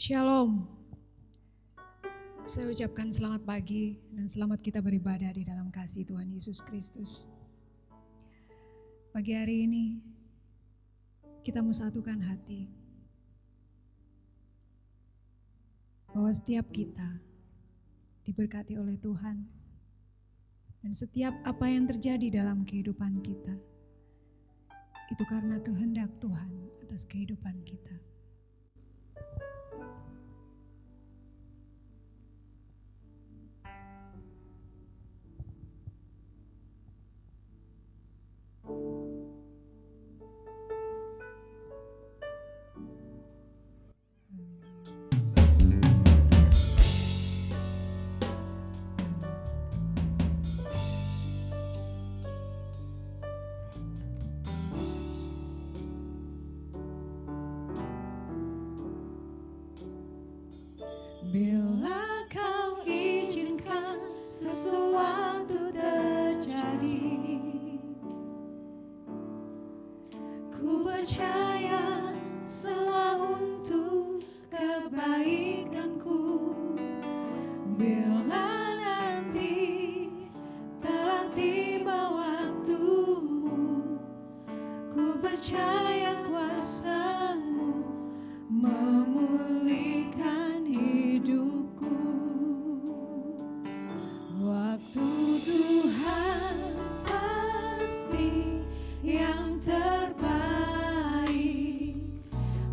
Shalom. Saya ucapkan selamat pagi dan selamat kita beribadah di dalam kasih Tuhan Yesus Kristus. Pagi hari ini kita mau satukan hati bahwa setiap kita diberkati oleh Tuhan dan setiap apa yang terjadi dalam kehidupan kita itu karena kehendak Tuhan atas kehidupan kita. Bila kau izinkan sesuatu terjadi, ku percaya semua untuk kebaikanku. Bila nanti telah tiba waktumu, ku percaya kuasa-Mu memulihkan hidupku. Waktu Tuhan pasti yang terbaik,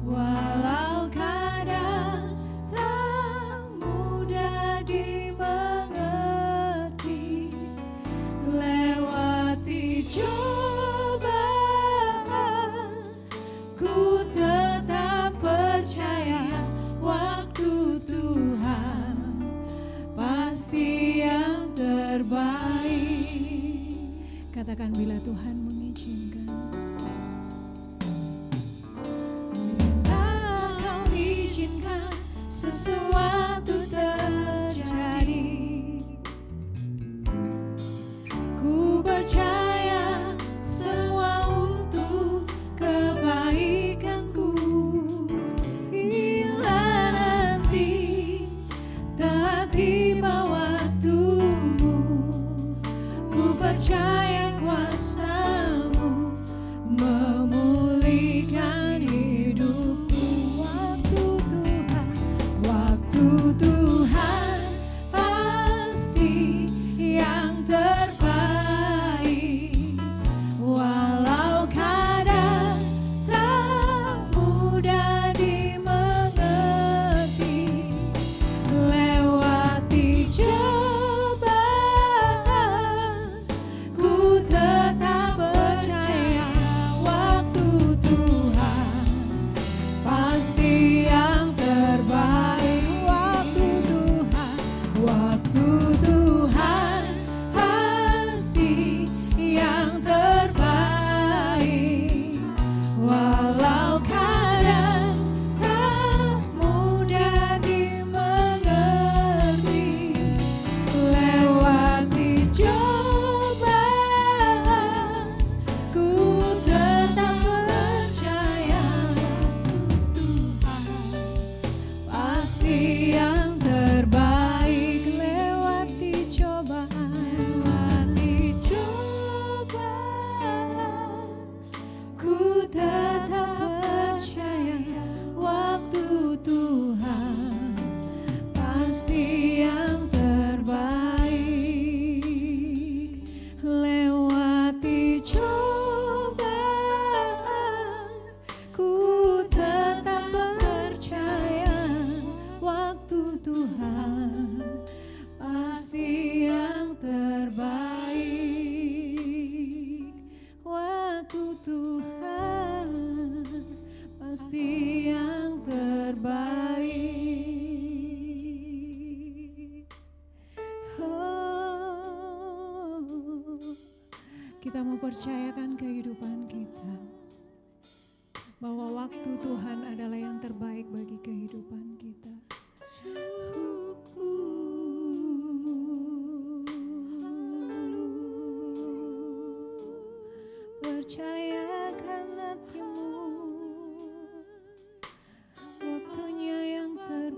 walau kadang tak mudah dimengerti. Lewati cobaan, ku tetap percaya waktu Tuhan pasti yang terbaik. Katakan bila Tuhan mengizinkan. Bila kau izinkan sesuatu terjadi, ku percaya semua untuk kebaikanku. Bila nanti telah tiba waktumu, ku percaya kuasa-Mu memulihkan hidupku. Waktu Tuhan pasti yang terbaik, walau kadang tak mudah dimengerti. Lewati cobaan, ku tetap percaya waktu Tuhan pasti yang terbaik. Waktu Tuhan pasti yang terbaik, walau kadang tak mudah dimengerti. Lewati cobaan, ku tetap percaya Tuhan pasti yang terbaik. Lewati cobaan, ku tetap percaya waktu Tuhan pasti yang terbaik. Lewati cobaan, ku tetap percaya waktu Tuhan pasti yang terbaik. Waktu Tuhan pasti yang terbaik. Oh, kita mau percayakan kehidupan kita bahwa waktu Tuhan adalah yang terbaik bagi kehidupan kita. Percayakan hatimu, waktunya yang terbaik.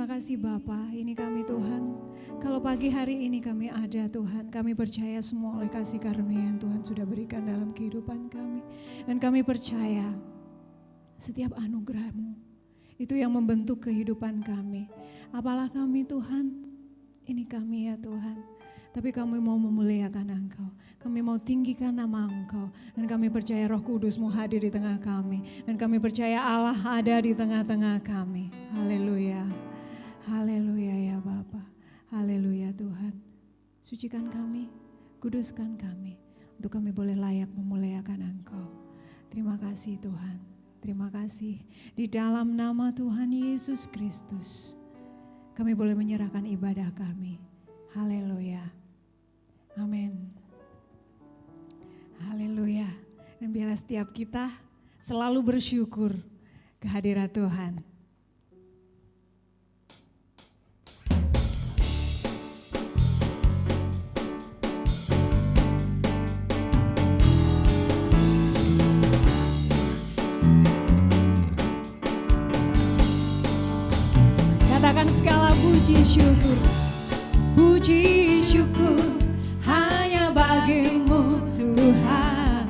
Terima kasih Bapa, ini kami Tuhan. Kalau pagi hari ini kami ada Tuhan, kami percaya semua oleh kasih karunia yang Tuhan sudah berikan dalam kehidupan kami. Dan kami percaya setiap anugerah-Mu itu yang membentuk kehidupan kami. Apalah kami Tuhan, ini kami ya Tuhan. Tapi kami mau memuliakan Engkau, kami mau tinggikan nama Engkau. Dan kami percaya Roh Kudus-Mu hadir di tengah kami. Dan kami percaya Allah ada di tengah-tengah kami. Haleluya, haleluya ya Bapa, haleluya Tuhan. Sucikan kami, kuduskan kami, untuk kami boleh layak memuliakan Engkau. Terima kasih Tuhan, terima kasih. Di dalam nama Tuhan Yesus Kristus, kami boleh menyerahkan ibadah kami. Haleluya. Amin. Haleluya. Dan biarlah setiap kita selalu bersyukur kehadirat Tuhan. Katakan segala puji syukur. Puji syukur hanya bagi-Mu Tuhan,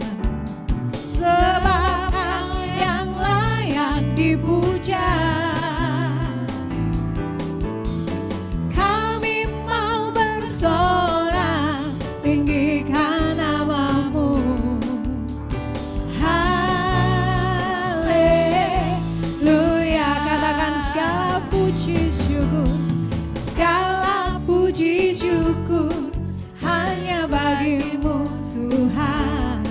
sebab Kau yang layak dipuja. Kami mau bersorak tinggikan nama-Mu. Haleluya. Katakan segala puji syukur, segala puji syukur hanya bagi-Mu Tuhan,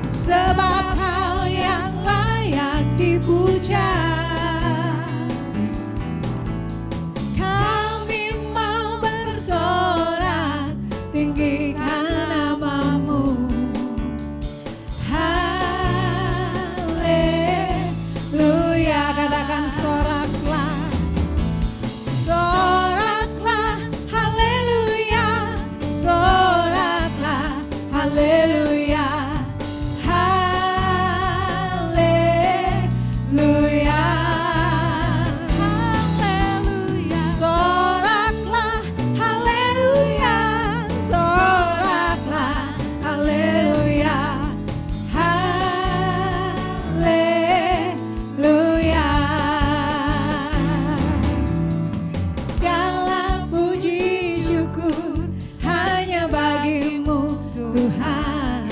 sebab Kau yang layak dipuja. Kami mau bersorak tinggikan nama-Mu. Haleluya. Katakan soraklah, soraklah, haleluya, soraklah, haleluya, haleluya, haleluya, soraklah, haleluya, soraklah, haleluya, haleluya. Segala puji syukur hanya bagi-Mu Tuhan,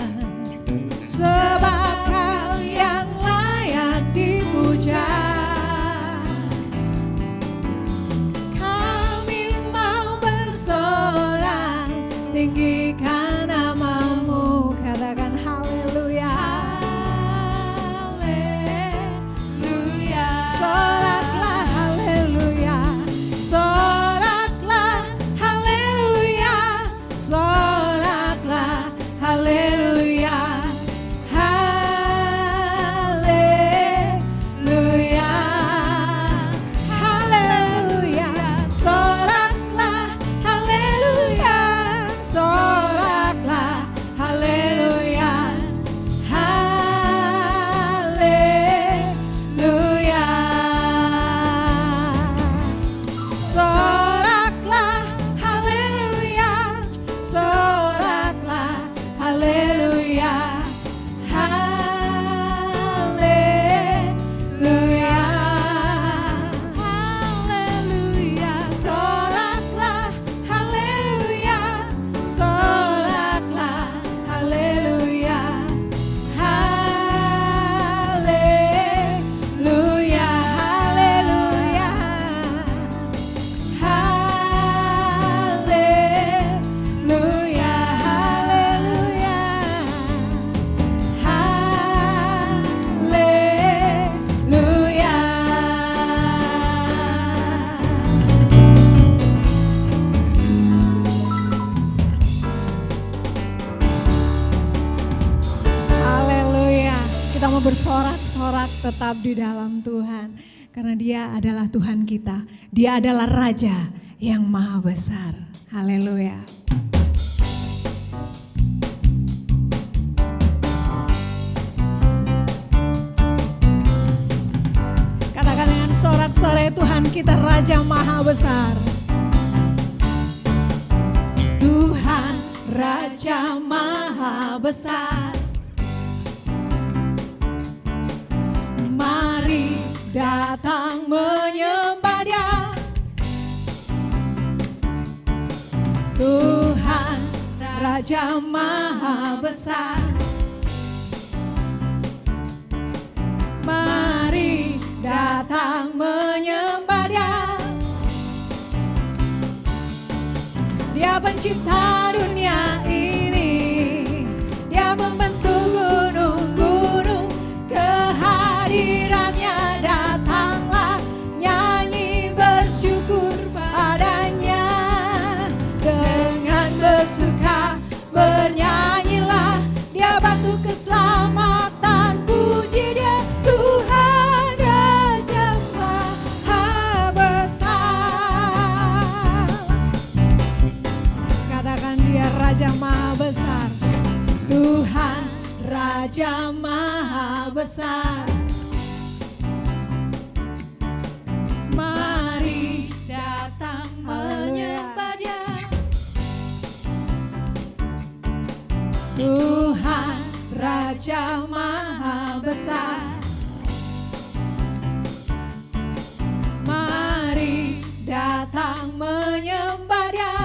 sebab Kau yang layak dipuja. Kami mau bersorak tinggikan nama-Mu. Katakan haleluya, haleluya. Soraklah, haleluya, soraklah, haleluya, soraklah, haleluya, haleluya, haleluya, soraklah, haleluya, soraklah, haleluya, haleluya, soraklah, haleluya, soraklah, haleluya, haleluya, haleluya, soraklah, haleluya, soraklah, haleluya, haleluya, haleluya, haleluya, haleluya, haleluya. Kita mau bersorak-sorak tetap di dalam Tuhan, karena Dia adalah Tuhan kita. Dia adalah Raja yang Maha Besar. Haleluya. Katakan dengan sorak-sorai oleh Tuhan kita Raja Maha Besar. Tuhan Raja Maha Besar, mari datang menyembah Dia. Tuhan Raja Maha Besar, mari datang menyembah Dia. Dia pencipta dunia ini, Dia membentuk gunung-gunung, kehadirannya datanglah, nyanyi bersyukur padanya. Dengan bersuka bernyanyilah, Dia batu keselamatan, puji Dia Tuhan Raja Maha Besar. Katakan Dia Raja Maha Besar. Tuhan Raja Maha Besar, mari datang menyembah Dia. Tuhan Raja Maha Besar, mari datang menyembah Dia.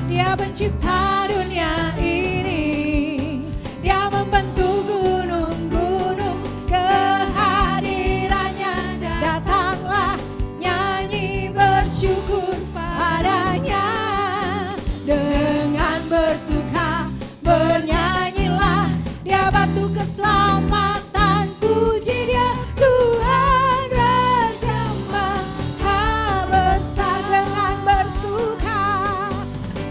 Dia pencipta dunia ini, Dia membentuk gunung-gunung, kehadirannya datanglah, nyanyi bersyukur padanya. Dengan bersuka bernyanyilah, Dia batu keselamatan, puji Dia Tuhan Raja Maha Besar.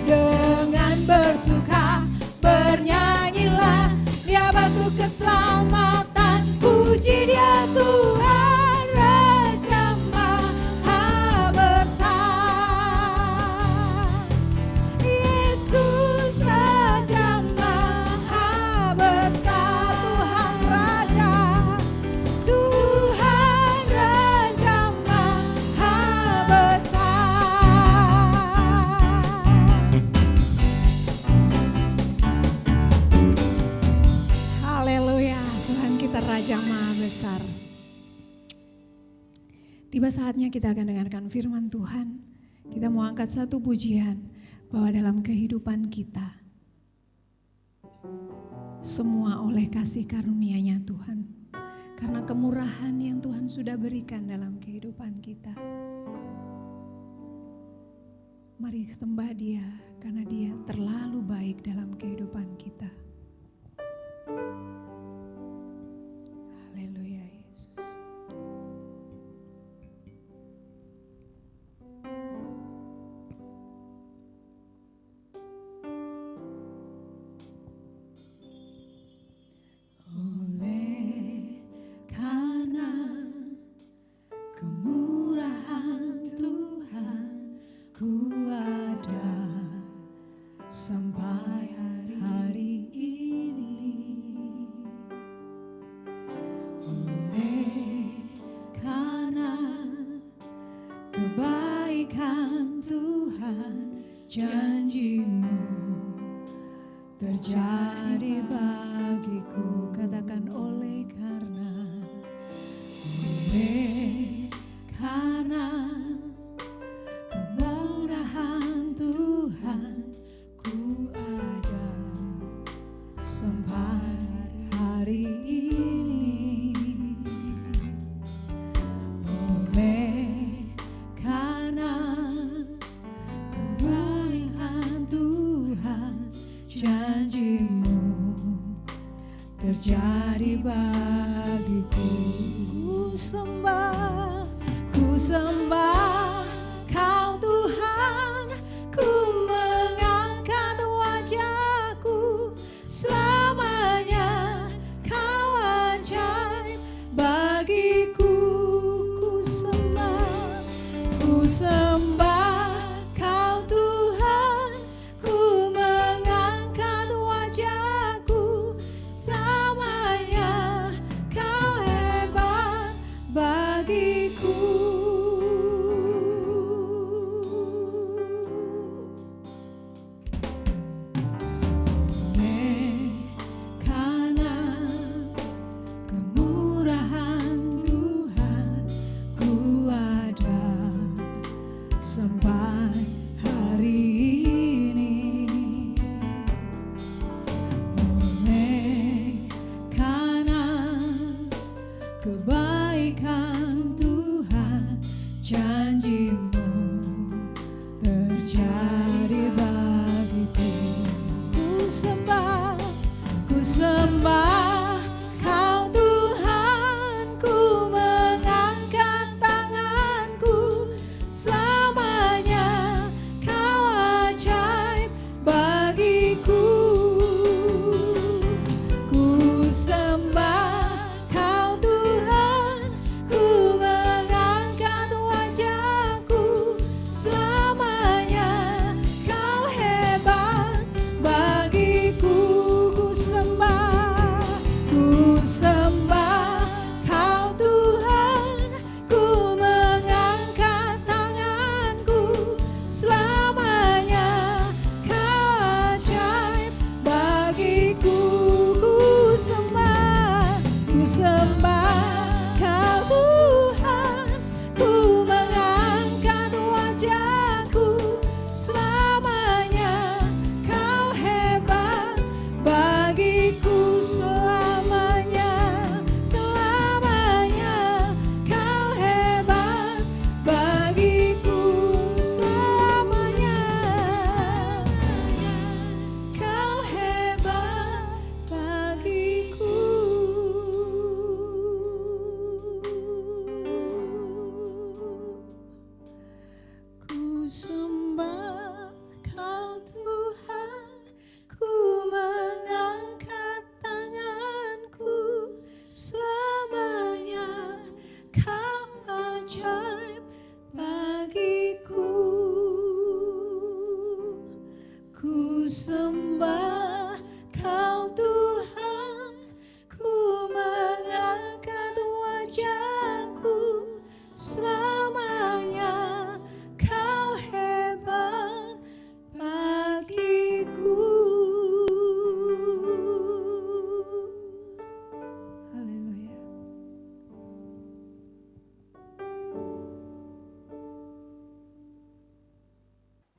Dengan bersuka bernyanyilah, Dia batu keselamatan, puji Dia Tuhan Raja Maha Besar. Yesus Raja Maha Besar, Tuhan Raja, Tuhan Raja Maha Besar. Haleluya, Tuhan kita Raja Maha Besar. Tiba saatnya kita akan dengarkan firman Tuhan. Kita mau angkat satu pujian bahwa dalam kehidupan kita semua oleh kasih karunia-Nya Tuhan. Karena kemurahan yang Tuhan sudah berikan dalam kehidupan kita. Mari sembah Dia karena Dia terlalu baik dalam kehidupan kita. Haleluya Yesus. Oleh karena kemurahan Tuhan, ku ada sampai hari ini. Oleh karena kebaikan Tuhan, janji-Mu terjadi bagiku. Katakan oleh karena kemurahan Tuhan, ku ada sampai hari ini. Oleh karena kebaikan Tuhan, janji-Mu terjadi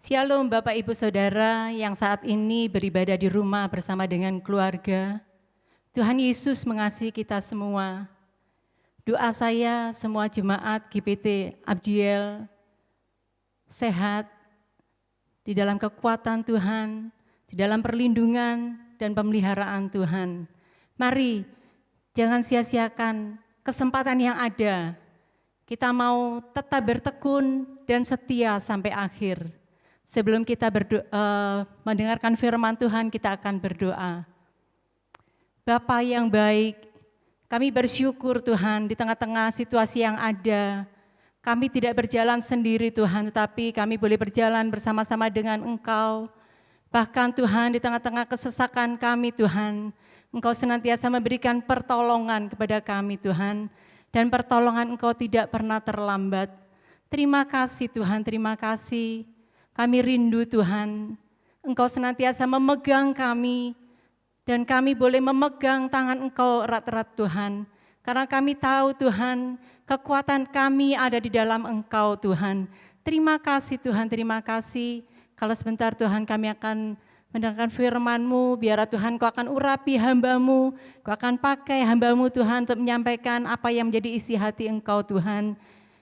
Shalom Bapak Ibu Saudara yang saat ini beribadah di rumah bersama dengan keluarga. Tuhan Yesus mengasihi kita semua. Doa saya semua jemaat GPT Abdiel sehat di dalam kekuatan Tuhan, di dalam perlindungan dan pemeliharaan Tuhan. Mari jangan sia-siakan kesempatan yang ada. Kita mau tetap bertekun dan setia sampai akhir. Sebelum kita mendengarkan firman Tuhan, kita akan berdoa. Bapa yang baik, kami bersyukur Tuhan di tengah-tengah situasi yang ada. Kami tidak berjalan sendiri Tuhan, tetapi kami boleh berjalan bersama-sama dengan Engkau. Bahkan Tuhan di tengah-tengah kesesakan kami Tuhan, Engkau senantiasa memberikan pertolongan kepada kami Tuhan. Dan pertolongan Engkau tidak pernah terlambat. Terima kasih Tuhan, terima kasih. Kami rindu Tuhan, Engkau senantiasa memegang kami, dan kami boleh memegang tangan Engkau erat-erat Tuhan. Karena kami tahu Tuhan, kekuatan kami ada di dalam Engkau Tuhan. Terima kasih Tuhan, terima kasih. Kalau sebentar Tuhan kami akan mendengarkan firman-Mu, biar Tuhan Kau akan urapi hamba-Mu, Kau akan pakai hamba-Mu Tuhan untuk menyampaikan apa yang menjadi isi hati Engkau Tuhan.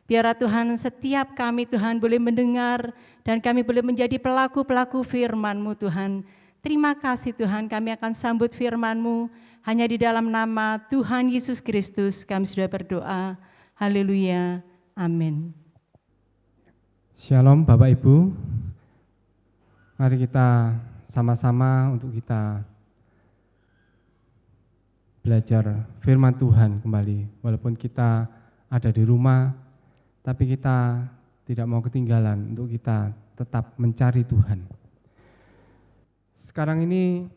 Biar Tuhan setiap kami Tuhan boleh mendengar dan kami boleh menjadi pelaku-pelaku firman-Mu Tuhan. Terima kasih Tuhan, kami akan sambut firman-Mu hanya di dalam nama Tuhan Yesus Kristus kami sudah berdoa. Haleluya, amin. Shalom Bapak Ibu, mari kita sama-sama untuk kita belajar firman Tuhan kembali. Walaupun kita ada di rumah, tapi kita tidak mau ketinggalan untuk kita tetap mencari Tuhan. Sekarang ini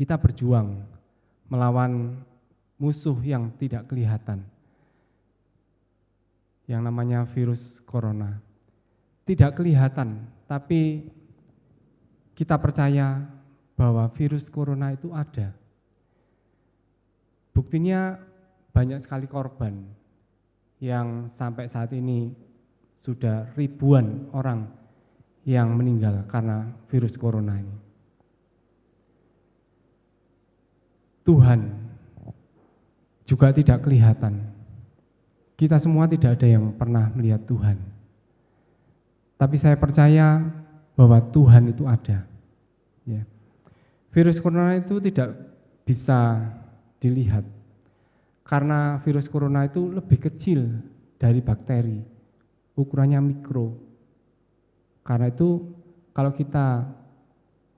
kita berjuang melawan musuh yang tidak kelihatan. yang namanya virus corona. Tidak kelihatan, tapi kita percaya bahwa virus corona itu ada. Buktinya banyak sekali korban yang sampai saat ini sudah ribuan orang yang meninggal karena virus corona ini. Tuhan juga tidak kelihatan. Kita semua tidak ada yang pernah melihat Tuhan. Tapi saya percaya bahwa Tuhan itu ada. Ya. Virus corona itu tidak bisa dilihat. Karena virus corona itu lebih kecil dari bakteri. Ukurannya mikro. Karena itu kalau kita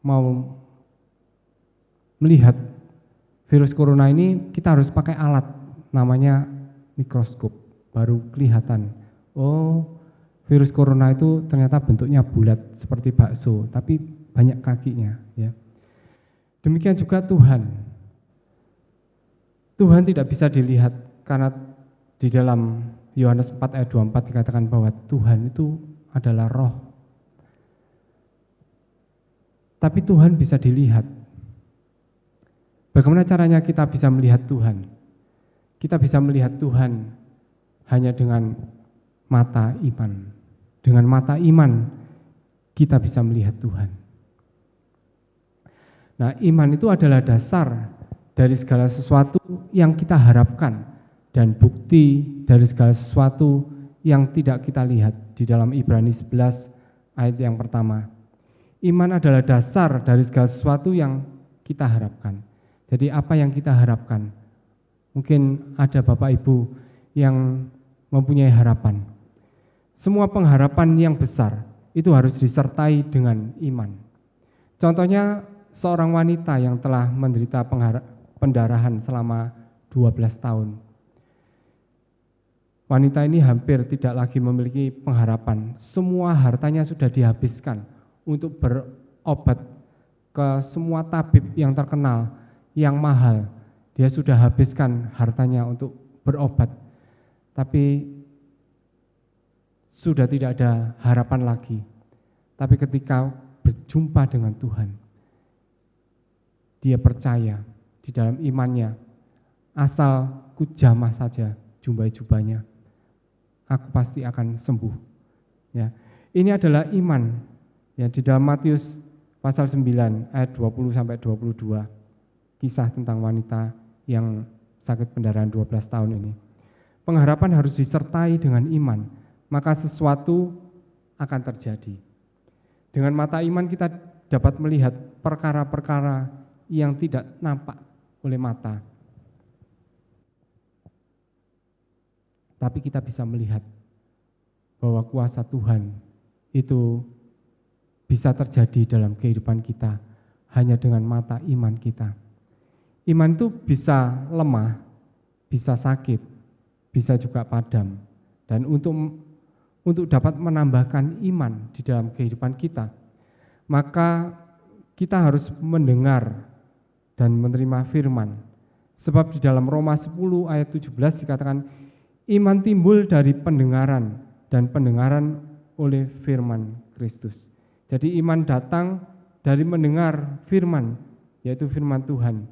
mau melihat virus corona ini, kita harus pakai alat namanya mikroskop. Baru kelihatan, oh virus corona itu ternyata bentuknya bulat seperti bakso, tapi banyak kakinya. Ya. Demikian juga Tuhan. Tuhan tidak bisa dilihat karena di dalam Yohanes 4 ayat 24 dikatakan bahwa Tuhan itu adalah roh. Tapi Tuhan bisa dilihat. Bagaimana caranya kita bisa melihat Tuhan? Kita bisa melihat Tuhan hanya dengan mata iman. Dengan mata iman kita bisa melihat Tuhan. Nah, iman itu adalah dasar dari segala sesuatu yang kita harapkan dan bukti dari segala sesuatu yang tidak kita lihat. Di dalam Ibrani 11 ayat yang pertama. Iman adalah dasar dari segala sesuatu yang kita harapkan. Jadi apa yang kita harapkan? Mungkin ada Bapak Ibu yang mempunyai harapan. Semua pengharapan yang besar itu harus disertai dengan iman. Contohnya seorang wanita yang telah menderita pendarahan selama 12 tahun. Wanita ini hampir tidak lagi memiliki pengharapan. Semua hartanya sudah dihabiskan untuk berobat ke semua tabib yang terkenal, yang mahal. Dia sudah habiskan hartanya untuk berobat. Tapi sudah tidak ada harapan lagi. Tapi ketika berjumpa dengan Tuhan, dia percaya di dalam imannya, asal ku jamah saja jubah-jubahnya, aku pasti akan sembuh. Ya, ini adalah iman. Ya, di dalam Matius pasal 9 ayat 20 sampai 22, kisah tentang wanita yang sakit pendarahan 12 tahun ini. Pengharapan harus disertai dengan iman, maka sesuatu akan terjadi. Dengan mata iman kita dapat melihat perkara-perkara yang tidak nampak oleh mata. Tapi kita bisa melihat bahwa kuasa Tuhan itu bisa terjadi dalam kehidupan kita hanya dengan mata iman kita. Iman itu bisa lemah, bisa sakit, bisa juga padam. Dan untuk dapat menambahkan iman di dalam kehidupan kita, maka kita harus mendengar dan menerima firman. Sebab di dalam Roma 10 ayat 17 dikatakan, iman timbul dari pendengaran dan pendengaran oleh firman Kristus. Jadi iman datang dari mendengar firman, yaitu firman Tuhan.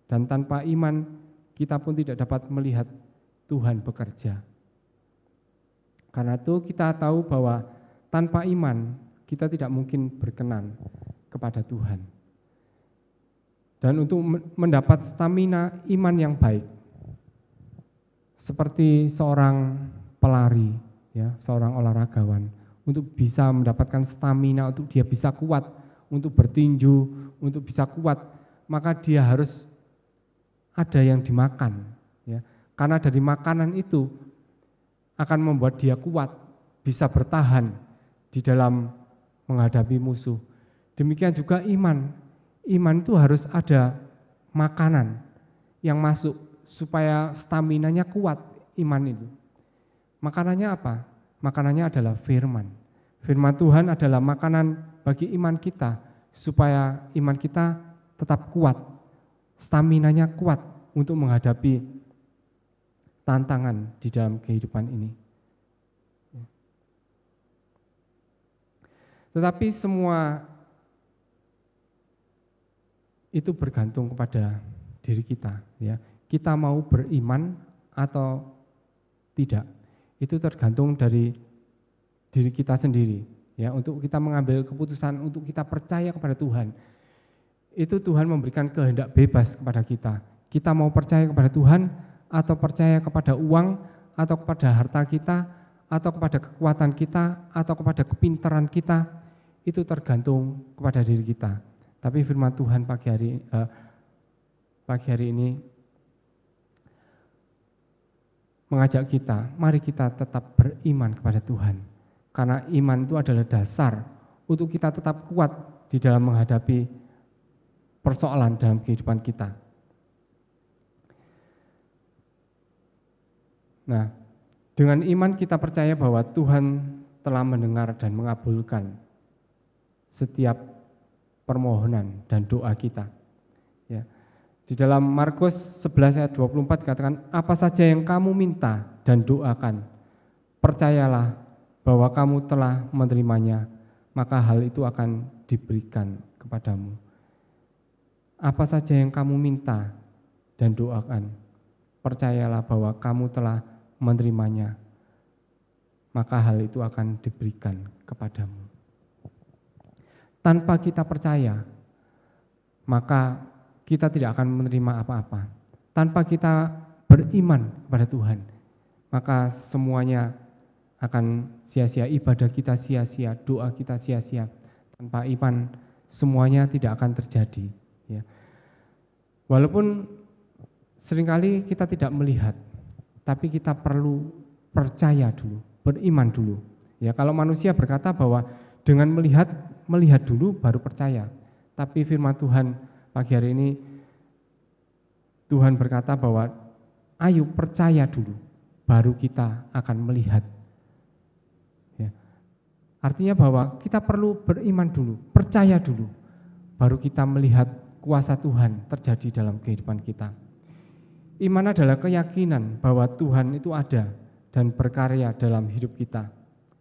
Dan tanpa iman kita pun tidak dapat melihat Tuhan bekerja. Karena itu kita tahu bahwa tanpa iman kita tidak mungkin berkenan kepada Tuhan. Dan untuk mendapat stamina iman yang baik, seperti seorang pelari, ya, seorang olahragawan, untuk bisa mendapatkan stamina, untuk dia bisa kuat, untuk bertinju, untuk bisa kuat, maka dia harus ada yang dimakan. Ya. Karena dari makanan itu akan membuat dia kuat, bisa bertahan di dalam menghadapi musuh. Demikian juga iman. Iman itu harus ada makanan yang masuk supaya staminanya kuat iman itu. Makanannya apa? Makanannya adalah firman. Firman Tuhan adalah makanan bagi iman kita supaya iman kita tetap kuat, staminanya kuat untuk menghadapi tantangan di dalam kehidupan ini. Tetapi semua itu bergantung kepada diri kita, ya. Kita mau beriman atau tidak, itu tergantung dari diri kita sendiri, ya. Untuk kita mengambil keputusan untuk kita percaya kepada Tuhan, itu Tuhan memberikan kehendak bebas kepada kita. Kita mau percaya kepada Tuhan atau percaya kepada uang atau kepada harta kita atau kepada kekuatan kita atau kepada kepintaran kita, itu tergantung kepada diri kita. Tapi firman Tuhan pagi hari ini mengajak kita, mari kita tetap beriman kepada Tuhan. Karena iman itu adalah dasar untuk kita tetap kuat di dalam menghadapi persoalan dalam kehidupan kita. Nah, dengan iman kita percaya bahwa Tuhan telah mendengar dan mengabulkan setiap permohonan dan doa kita. Ya. Di dalam Markus 11 ayat 24 dikatakan, apa saja yang kamu minta dan doakan, percayalah bahwa kamu telah menerimanya, maka hal itu akan diberikan kepadamu. Apa saja yang kamu minta dan doakan, percayalah bahwa kamu telah menerimanya, maka hal itu akan diberikan kepadamu. Tanpa kita percaya, maka kita tidak akan menerima apa-apa. Tanpa kita beriman kepada Tuhan, maka semuanya akan sia-sia, ibadah kita sia-sia, doa kita sia-sia. Tanpa iman, semuanya tidak akan terjadi. Ya. Walaupun seringkali kita tidak melihat, tapi kita perlu percaya dulu, beriman dulu. Ya, kalau manusia berkata bahwa dengan melihat dulu baru percaya. Tapi firman Tuhan pagi hari ini, Tuhan berkata bahwa ayo percaya dulu, baru kita akan melihat. Ya. Artinya bahwa kita perlu beriman dulu, percaya dulu, baru kita melihat kuasa Tuhan terjadi dalam kehidupan kita. Iman adalah keyakinan bahwa Tuhan itu ada dan berkarya dalam hidup kita.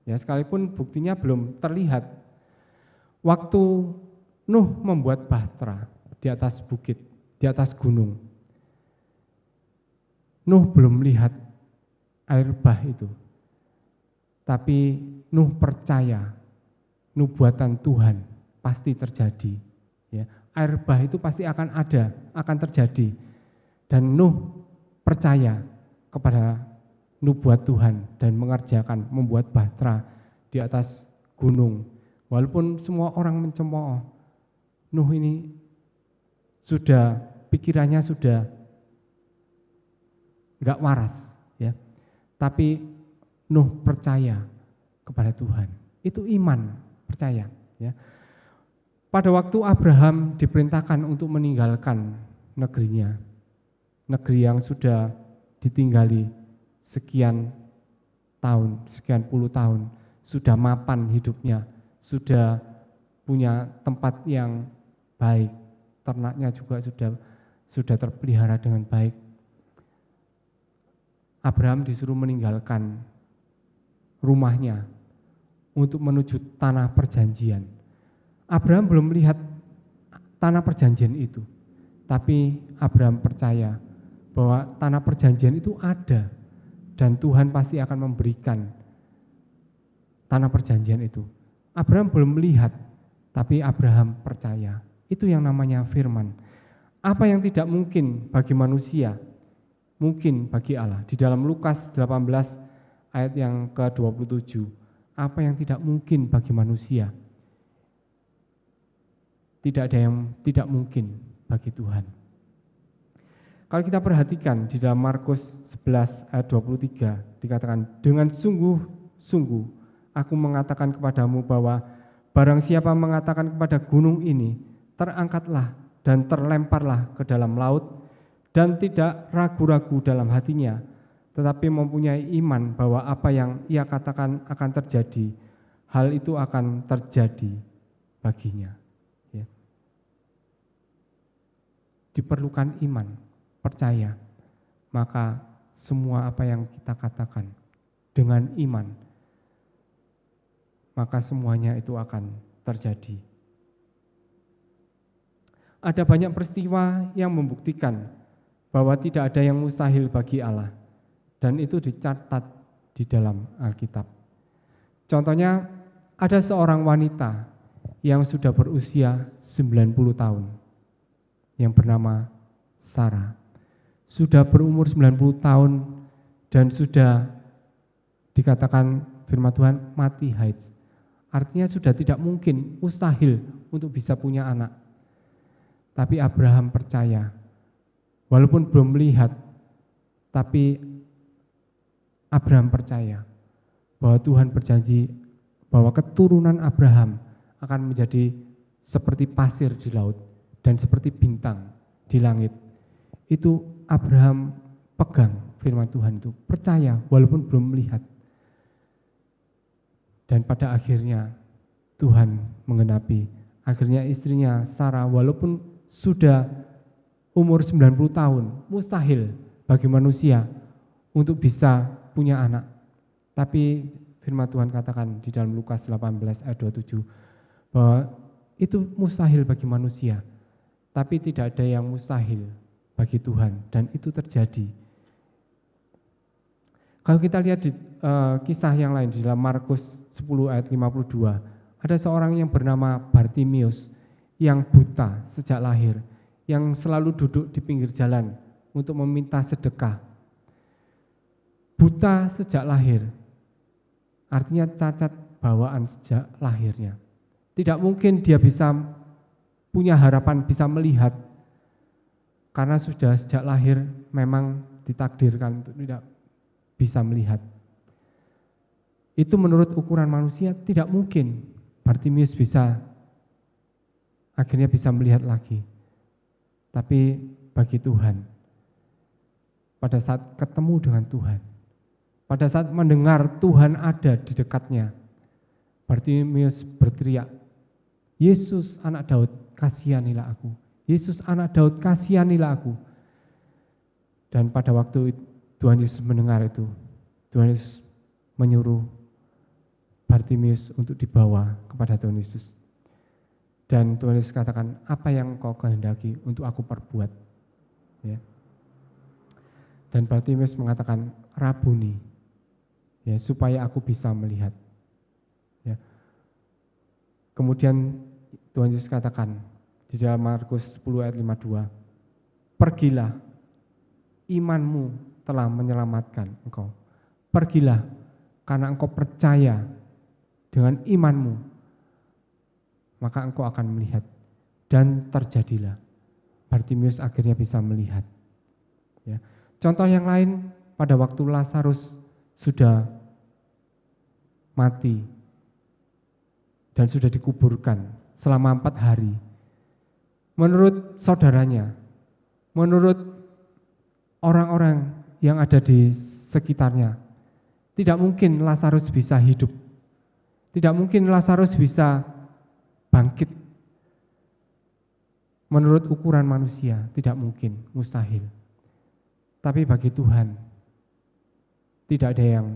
Ya, sekalipun buktinya belum terlihat. Waktu Nuh membuat bahtera di atas bukit, di atas gunung, Nuh belum melihat air bah itu. Tapi Nuh percaya nubuatan Tuhan pasti terjadi. Ya, air bah itu pasti akan ada, akan terjadi. Dan Nuh percaya kepada nubuat Tuhan dan mengerjakan, membuat bahtera di atas gunung. Walaupun semua orang mencemooh, Nuh ini sudah, pikirannya sudah enggak waras, ya. Tapi Nuh percaya kepada Tuhan. Itu iman, percaya, ya. Pada waktu Abraham diperintahkan untuk meninggalkan negerinya, negeri yang sudah ditinggali sekian tahun, sekian puluh tahun, sudah mapan hidupnya, sudah punya tempat yang baik, ternaknya juga sudah terpelihara dengan baik. Abraham disuruh meninggalkan rumahnya untuk menuju tanah perjanjian. Abraham belum melihat tanah perjanjian itu, tapi Abraham percaya bahwa tanah perjanjian itu ada dan Tuhan pasti akan memberikan tanah perjanjian itu. Abraham belum melihat, tapi Abraham percaya. Itu yang namanya firman. Apa yang tidak mungkin bagi manusia, mungkin bagi Allah. Di dalam Lukas 18 ayat yang ke-27, apa yang tidak mungkin bagi manusia, tidak ada yang tidak mungkin bagi Tuhan. Kalau kita perhatikan di dalam Markus 11 ayat 23 dikatakan, dengan sungguh-sungguh aku mengatakan kepadamu bahwa barang siapa mengatakan kepada gunung ini, terangkatlah dan terlemparlah ke dalam laut, dan tidak ragu-ragu dalam hatinya, tetapi mempunyai iman bahwa apa yang ia katakan akan terjadi, hal itu akan terjadi baginya. Ya. Diperlukan iman, percaya, maka semua apa yang kita katakan dengan iman, maka semuanya itu akan terjadi. Ada banyak peristiwa yang membuktikan bahwa tidak ada yang mustahil bagi Allah, dan itu dicatat di dalam Alkitab. Contohnya, ada seorang wanita yang sudah berusia 90 tahun yang bernama Sarah. Sudah berumur 90 tahun dan sudah dikatakan firman Tuhan mati haid. Artinya sudah tidak mungkin, mustahil untuk bisa punya anak. Tapi Abraham percaya, walaupun belum melihat, tapi Abraham percaya bahwa Tuhan berjanji bahwa keturunan Abraham akan menjadi seperti pasir di laut dan seperti bintang di langit. Itu Abraham pegang firman Tuhan itu, percaya walaupun belum melihat. Dan pada akhirnya Tuhan menggenapi. Akhirnya istrinya Sarah walaupun sudah umur 90 tahun, mustahil bagi manusia untuk bisa punya anak. Tapi firman Tuhan katakan di dalam Lukas 18 ayat 27 bahwa itu mustahil bagi manusia, tapi tidak ada yang mustahil bagi Tuhan, dan itu terjadi. Kalau kita lihat di kisah yang lain di dalam Markus 10 ayat 52, ada seorang yang bernama Bartimius yang buta sejak lahir, yang selalu duduk di pinggir jalan untuk meminta sedekah. Buta sejak lahir, artinya cacat bawaan sejak lahirnya. Tidak mungkin dia bisa punya harapan bisa melihat, karena sudah sejak lahir memang ditakdirkan untuk tidak bisa melihat. Itu menurut ukuran manusia tidak mungkin Bartimius akhirnya bisa melihat lagi. Tapi bagi Tuhan, pada saat ketemu dengan Tuhan, pada saat mendengar Tuhan ada di dekatnya, Bartimius berteriak, "Yesus anak Daud, kasihanilah aku. Yesus anak Daud, kasihanilah aku." Dan pada waktu Tuhan Yesus mendengar itu, Tuhan Yesus menyuruh Bartimius untuk dibawa kepada Tuhan Yesus. Dan Tuhan Yesus katakan, "Apa yang kau kehendaki untuk aku perbuat?" Ya. Dan Bartimius mengatakan, "Rabuni," ya, supaya aku bisa melihat. Ya. Kemudian Tuhan Yesus katakan di dalam Markus 10 ayat 52, "Pergilah, imanmu telah menyelamatkan engkau. Pergilah, karena engkau percaya dengan imanmu, maka engkau akan melihat." Dan terjadilah, Bartimius akhirnya bisa melihat. Ya. Contoh yang lain, pada waktu Lazarus sudah mati dan sudah dikuburkan selama 4 hari. Menurut saudaranya, menurut orang-orang yang ada di sekitarnya, tidak mungkin Lazarus bisa hidup. Tidak mungkin Lazarus bisa bangkit. Menurut ukuran manusia, tidak mungkin, mustahil. Tapi bagi Tuhan, tidak ada yang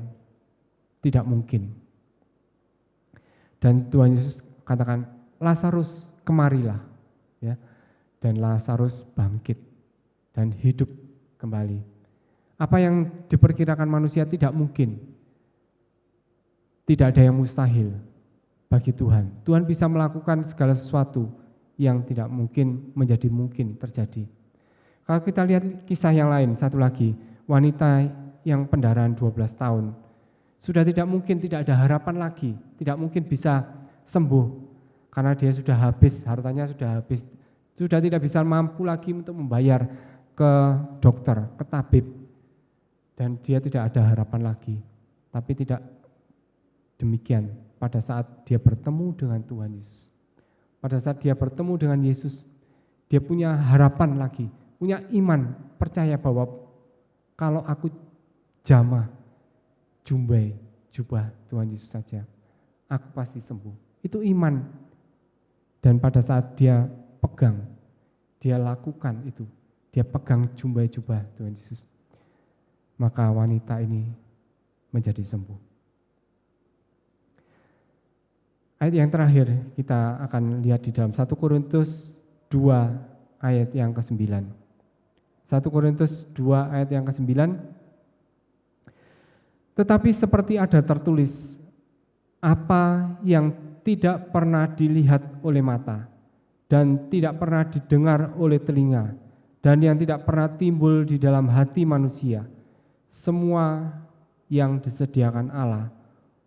tidak mungkin. Dan Tuhan Yesus katakan, "Lazarus, kemarilah." Ya. Dan Lazarus bangkit dan hidup kembali. Apa yang diperkirakan manusia tidak mungkin. Tidak ada yang mustahil bagi Tuhan. Tuhan bisa melakukan segala sesuatu yang tidak mungkin menjadi mungkin terjadi. Kalau kita lihat kisah yang lain, satu lagi, wanita yang pendarahan 12 tahun. Sudah tidak mungkin, tidak ada harapan lagi, tidak mungkin bisa sembuh karena dia sudah habis, hartanya sudah habis, sudah tidak bisa mampu lagi untuk membayar ke dokter, ke tabib, dan dia tidak ada harapan lagi. Tapi tidak demikian pada saat dia bertemu dengan Tuhan Yesus. Pada saat dia bertemu dengan Yesus, dia punya harapan lagi, punya iman, percaya bahwa kalau aku jamah jubah Tuhan Yesus saja, aku pasti sembuh. Itu iman. Dan pada saat dia pegang, dia lakukan itu, dia pegang jubah Tuhan Yesus, maka wanita ini menjadi sembuh. Ayat yang terakhir kita akan lihat di dalam 1 Korintus 2 ayat yang ke-9. 1 Korintus 2 ayat yang ke-9. Tetapi seperti ada tertulis, apa yang tidak pernah dilihat oleh mata dan tidak pernah didengar oleh telinga dan yang tidak pernah timbul di dalam hati manusia, semua yang disediakan Allah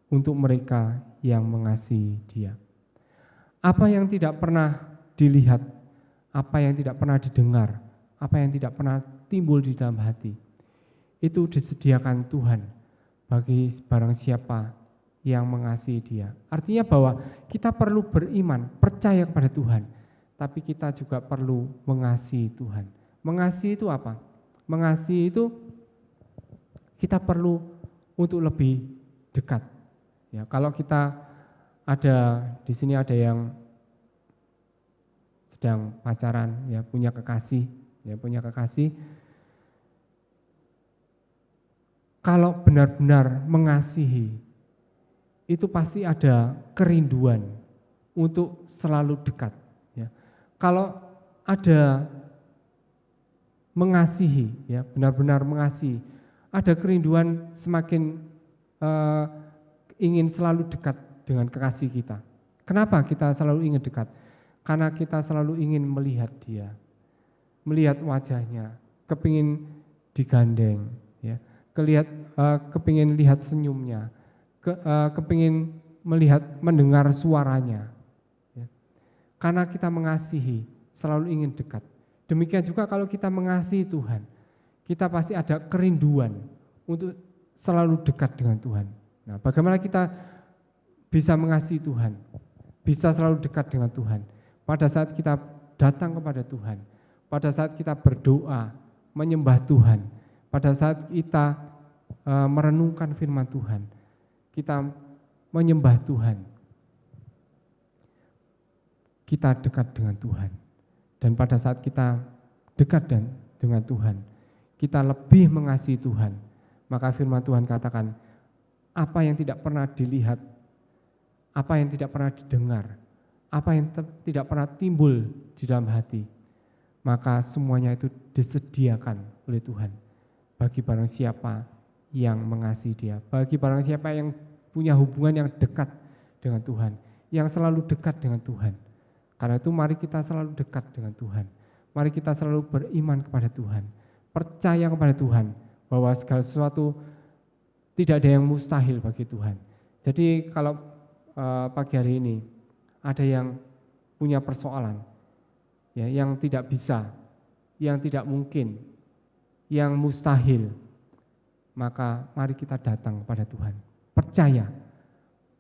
untuk mereka yang mengasihi Dia. Apa yang tidak pernah dilihat, apa yang tidak pernah didengar, apa yang tidak pernah timbul di dalam hati, itu disediakan Tuhan bagi barang siapa yang mengasihi Dia. Artinya bahwa kita perlu beriman, percaya kepada Tuhan, tapi kita juga perlu mengasihi Tuhan. Mengasihi itu apa? Mengasihi itu kita perlu untuk lebih dekat. Ya, kalau kita ada di sini ada yang sedang pacaran, ya punya kekasih, kalau benar-benar mengasihi, itu pasti ada kerinduan untuk selalu dekat. Ya. Kalau ada mengasihi, ya benar-benar mengasihi, ada kerinduan semakin ingin selalu dekat dengan kekasih kita. Kenapa kita selalu ingin dekat? Karena kita selalu ingin melihat dia, melihat wajahnya, kepingin digandeng, ya, kepingin lihat senyumnya, kepingin mendengar suaranya. Ya. Karena kita mengasihi, selalu ingin dekat. Demikian juga kalau kita mengasihi Tuhan, kita pasti ada kerinduan untuk selalu dekat dengan Tuhan. Nah, bagaimana kita bisa mengasihi Tuhan, bisa selalu dekat dengan Tuhan? Pada saat kita datang kepada Tuhan, pada saat kita berdoa, menyembah Tuhan, pada saat kita merenungkan firman Tuhan, kita menyembah Tuhan, kita dekat dengan Tuhan. Dan pada saat kita dekat dengan Tuhan, kita lebih mengasihi Tuhan. Maka firman Tuhan katakan, apa yang tidak pernah dilihat, apa yang tidak pernah didengar, apa yang tidak pernah timbul di dalam hati, maka semuanya itu disediakan oleh Tuhan bagi barang siapa yang mengasihi Dia, bagi barang siapa yang punya hubungan yang dekat dengan Tuhan, yang selalu dekat dengan Tuhan. Karena itu mari kita selalu dekat dengan Tuhan, mari kita selalu beriman kepada Tuhan, percaya kepada Tuhan bahwa segala sesuatu tidak ada yang mustahil bagi Tuhan. Jadi kalau pagi hari ini ada yang punya persoalan, ya, yang tidak bisa, yang tidak mungkin, yang mustahil, maka mari kita datang kepada Tuhan. Percaya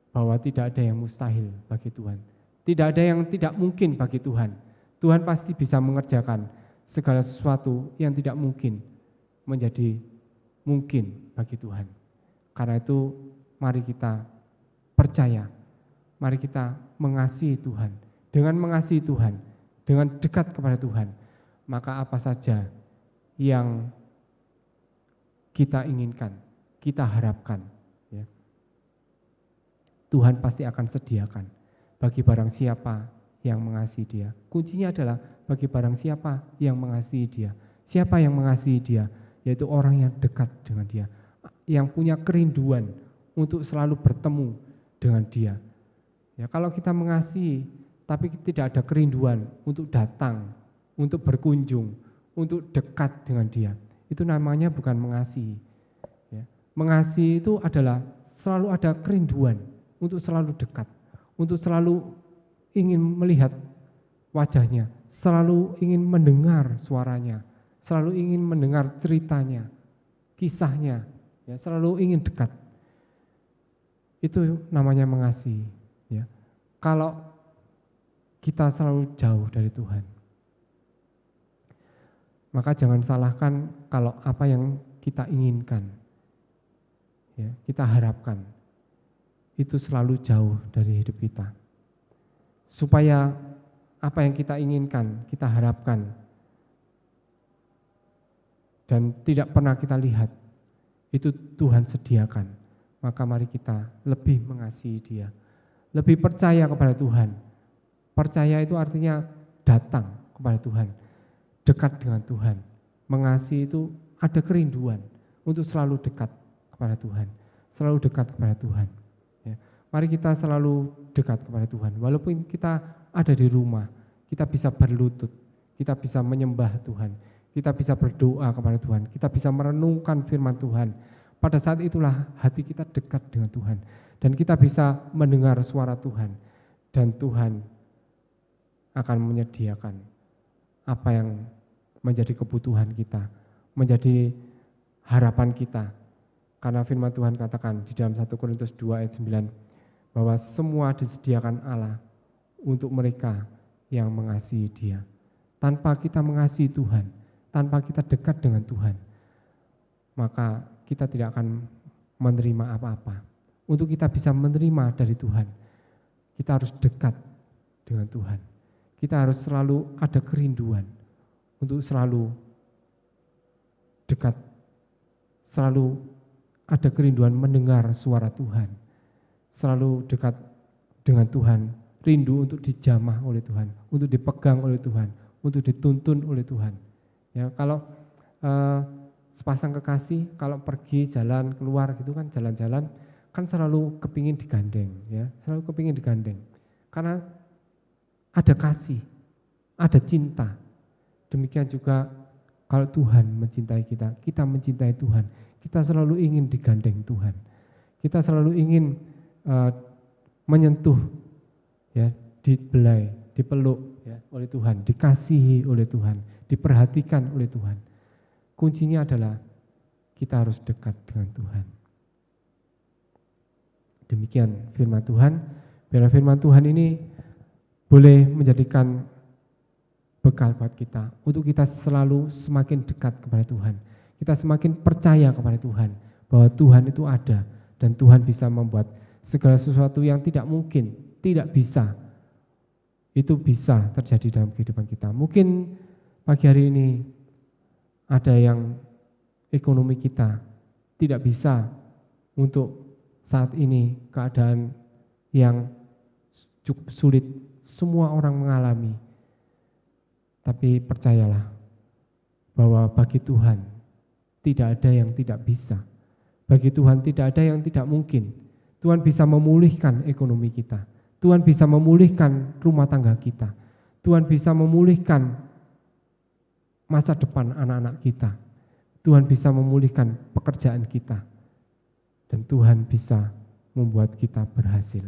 bahwa tidak ada yang mustahil bagi Tuhan. Tidak ada yang tidak mungkin bagi Tuhan. Tuhan pasti bisa mengerjakan segala sesuatu yang tidak mungkin menjadi mungkin bagi Tuhan. Karena itu mari kita percaya, mari kita mengasihi Tuhan. Dengan mengasihi Tuhan, dengan dekat kepada Tuhan, maka apa saja yang kita inginkan, kita harapkan, ya, Tuhan pasti akan sediakan bagi barang siapa yang mengasihi Dia. Kuncinya adalah bagi barang siapa yang mengasihi Dia. Siapa yang mengasihi Dia? Yaitu orang yang dekat dengan Dia, yang punya kerinduan untuk selalu bertemu dengan Dia. Ya, kalau kita mengasihi tapi tidak ada kerinduan untuk datang, untuk berkunjung, untuk dekat dengan Dia, itu namanya bukan mengasihi. Ya, mengasihi itu adalah selalu ada kerinduan untuk selalu dekat, untuk selalu ingin melihat wajahnya, selalu ingin mendengar suaranya, selalu ingin mendengar ceritanya, kisahnya, ya, selalu ingin dekat. Itu namanya mengasihi. Ya. Kalau kita selalu jauh dari Tuhan, maka jangan salahkan kalau apa yang kita inginkan, ya, kita harapkan, itu selalu jauh dari hidup kita. Supaya apa yang kita inginkan, kita harapkan, dan tidak pernah kita lihat, itu Tuhan sediakan. Maka mari kita lebih mengasihi Dia, lebih percaya kepada Tuhan. Percaya itu artinya datang kepada Tuhan, dekat dengan Tuhan. Mengasihi itu ada kerinduan untuk selalu dekat kepada Tuhan, selalu dekat kepada Tuhan. Ya. Mari kita selalu dekat kepada Tuhan. Walaupun kita ada di rumah, kita bisa berlutut, kita bisa menyembah Tuhan, kita bisa berdoa kepada Tuhan, kita bisa merenungkan firman Tuhan. Pada saat itulah hati kita dekat dengan Tuhan, dan kita bisa mendengar suara Tuhan, dan Tuhan akan menyediakan apa yang menjadi kebutuhan kita, menjadi harapan kita. Karena firman Tuhan katakan di dalam 1 Korintus 2 ayat 9 bahwa semua disediakan Allah untuk mereka yang mengasihi Dia. Tanpa kita mengasihi Tuhan, tanpa kita dekat dengan Tuhan, maka kita tidak akan menerima apa-apa. Untuk kita bisa menerima dari Tuhan, kita harus dekat dengan Tuhan. Kita harus selalu ada kerinduan untuk selalu dekat, selalu ada kerinduan mendengar suara Tuhan, selalu dekat dengan Tuhan, rindu untuk dijamah oleh Tuhan, untuk dipegang oleh Tuhan, untuk dituntun oleh Tuhan. Ya, kalau sepasang kekasih kalau pergi jalan keluar gitu kan, jalan-jalan kan selalu kepingin digandeng, ya, selalu kepingin digandeng. Karena ada kasih, ada cinta. Demikian juga kalau Tuhan mencintai kita, kita mencintai Tuhan, kita selalu ingin digandeng Tuhan. Kita selalu ingin menyentuh, ya, dibelai, dipeluk, ya, oleh Tuhan, dikasihi oleh Tuhan, diperhatikan oleh Tuhan. Kuncinya adalah kita harus dekat dengan Tuhan. Demikian firman Tuhan. Biarlah firman Tuhan ini boleh menjadikan bekal buat kita, untuk kita selalu semakin dekat kepada Tuhan. Kita semakin percaya kepada Tuhan, bahwa Tuhan itu ada, dan Tuhan bisa membuat segala sesuatu yang tidak mungkin, tidak bisa, itu bisa terjadi dalam kehidupan kita. Mungkin pagi hari ini ada yang ekonomi kita tidak bisa untuk saat ini, keadaan yang cukup sulit, semua orang mengalami. Tapi percayalah bahwa bagi Tuhan tidak ada yang tidak bisa. Bagi Tuhan tidak ada yang tidak mungkin. Tuhan bisa memulihkan ekonomi kita. Tuhan bisa memulihkan rumah tangga kita. Tuhan bisa memulihkan masa depan anak-anak kita. Tuhan bisa memulihkan pekerjaan kita. Dan Tuhan bisa membuat kita berhasil.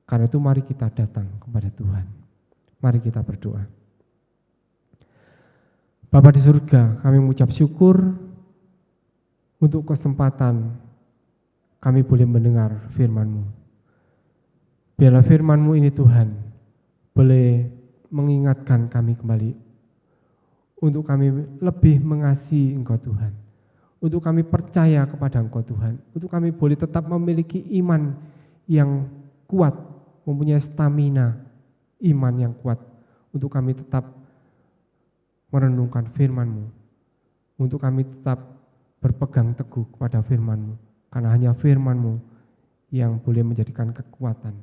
Karena itu mari kita datang kepada Tuhan. Mari kita berdoa. Bapa di surga, kami mengucap syukur untuk kesempatan kami boleh mendengar firman-Mu. Biarlah firman-Mu ini Tuhan boleh mengingatkan kami kembali untuk kami lebih mengasihi Engkau Tuhan, untuk kami percaya kepada Engkau Tuhan, untuk kami boleh tetap memiliki iman yang kuat, mempunyai stamina iman yang kuat, untuk kami tetap merenungkan firman-Mu, untuk kami tetap berpegang teguh kepada firman-Mu, karena hanya firman-Mu yang boleh menjadikan kekuatan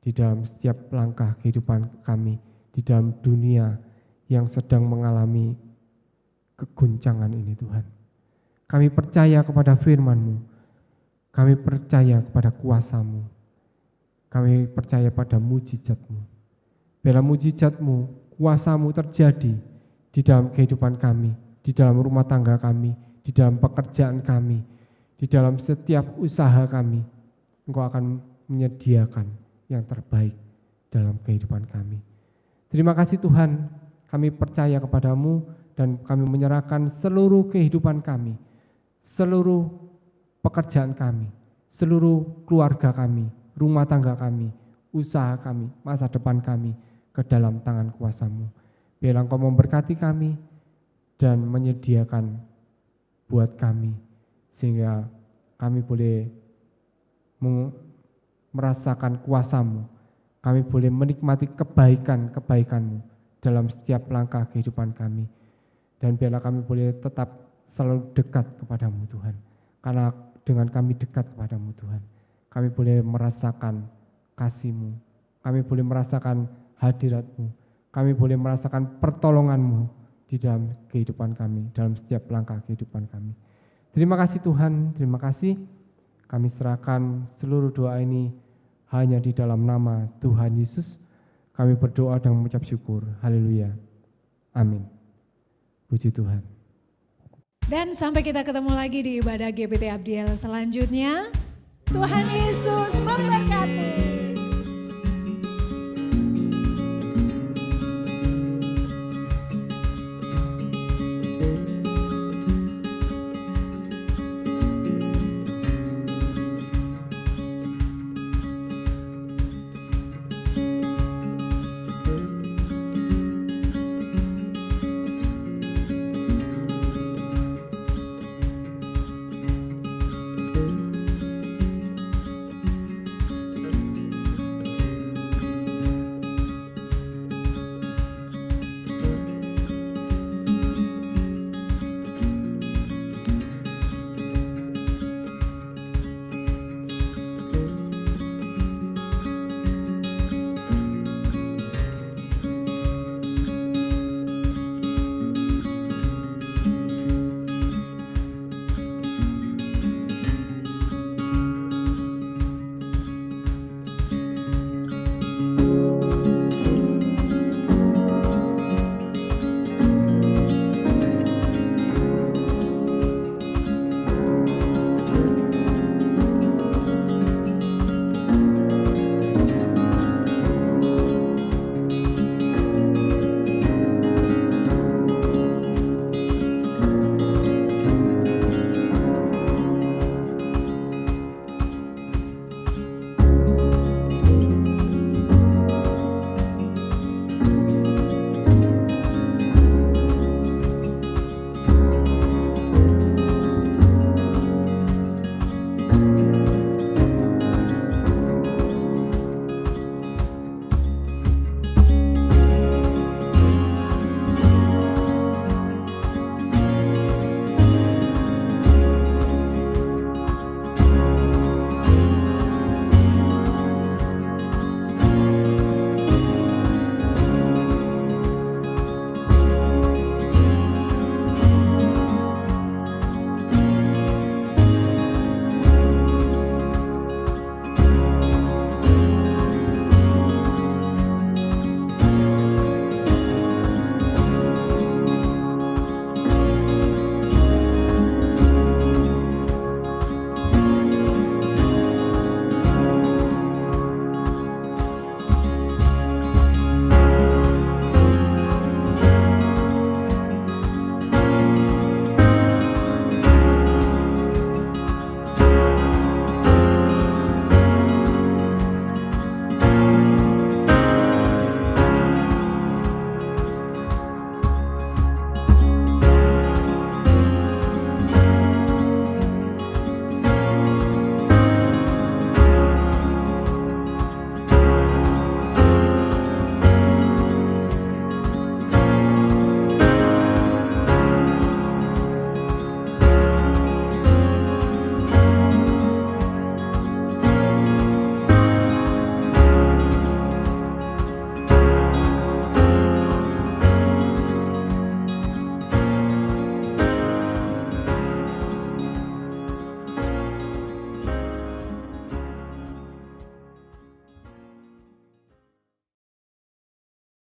di dalam setiap langkah kehidupan kami, di dalam dunia yang sedang mengalami keguncangan ini Tuhan. Kami percaya kepada firman-Mu, kami percaya kepada kuasa-Mu, kami percaya pada mujizat-Mu. Biarlah mujizat-Mu, kuasa-Mu terjadi di dalam kehidupan kami, di dalam rumah tangga kami, di dalam pekerjaan kami, di dalam setiap usaha kami. Engkau akan menyediakan yang terbaik dalam kehidupan kami. Terima kasih Tuhan, kami percaya kepada-Mu dan kami menyerahkan seluruh kehidupan kami, seluruh pekerjaan kami, seluruh keluarga kami, rumah tangga kami, usaha kami, masa depan kami ke dalam tangan kuasa-Mu. Biarlah Engkau memberkati kami dan menyediakan buat kami, sehingga kami boleh merasakan kuasa-Mu, kami boleh menikmati kebaikan-kebaikan-Mu dalam setiap langkah kehidupan kami. Dan biarlah kami boleh tetap selalu dekat kepada-Mu Tuhan, karena dengan kami dekat kepada-Mu Tuhan, kami boleh merasakan kasih-Mu, kami boleh merasakan hadirat-Mu, kami boleh merasakan pertolongan-Mu di dalam kehidupan kami, dalam setiap langkah kehidupan kami. Terima kasih Tuhan, terima kasih. Kami serahkan seluruh doa ini hanya di dalam nama Tuhan Yesus. Kami berdoa dan mengucap syukur. Haleluya. Amin. Puji Tuhan. Dan sampai kita ketemu lagi di ibadah GPT Abdiel selanjutnya. Tuhan Yesus memberkati.